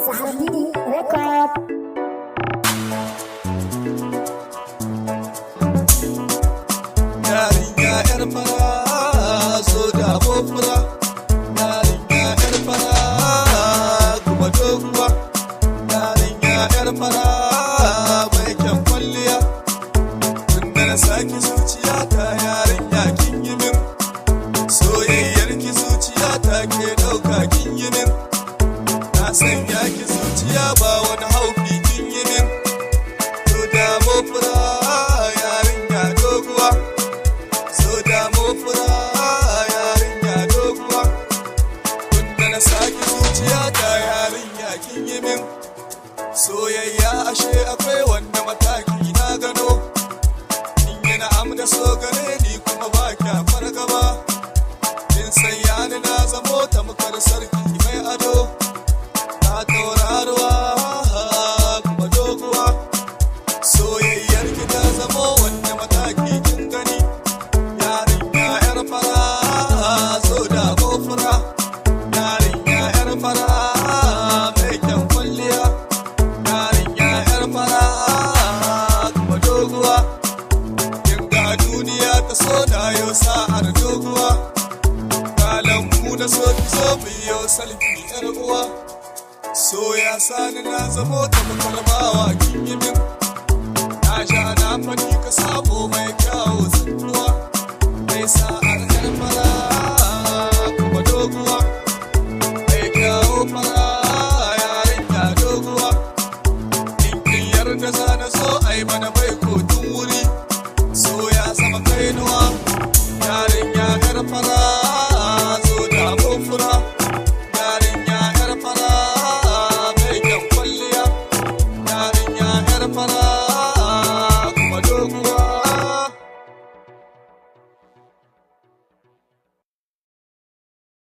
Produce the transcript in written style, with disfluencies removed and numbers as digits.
Sahabidi Record. Yarinya yar fara so da mofura, yarinya yar fara kuma doguwa, yarinya yar fara mai kyan kwalliya. Tunda na saki zuciya ta yarinya kin yi min, soyayyar ki zuciya ta ke dauka kin yi min. Na sanya ki zuciya ba wani haufi kin yi min. So da mofura yarinya doguwa, so da mofura yarinya doguwa. Tunda na saki zuciya ta yarinya kin yi min. Soyayya ashe akwai wanda mataki na gano. In yi na'am da so gare ni kuma ba kya fargaba. In sanya ni na zamo tamkar sarki mai ado. Ta tauraruwa kuma doguwa. Soyayyar ki ta zamo wanda mataki kin gani. Yarinya yar fara so da mofura, yarinya yar fara mai kyan kwalliya, yarinya yar fara kuma doguwa. Kin ga duniya ta so da yau sa'ar doguwa. Kalan mu da so ki so mu yi salfi yar uwa. So ya sani na zamo ta makarbawa kin yi min. Na sha na fani ka samu mai kyawu tsintuwa. Mai sa'ar yar fara kuma doguwa, mai kyawu fara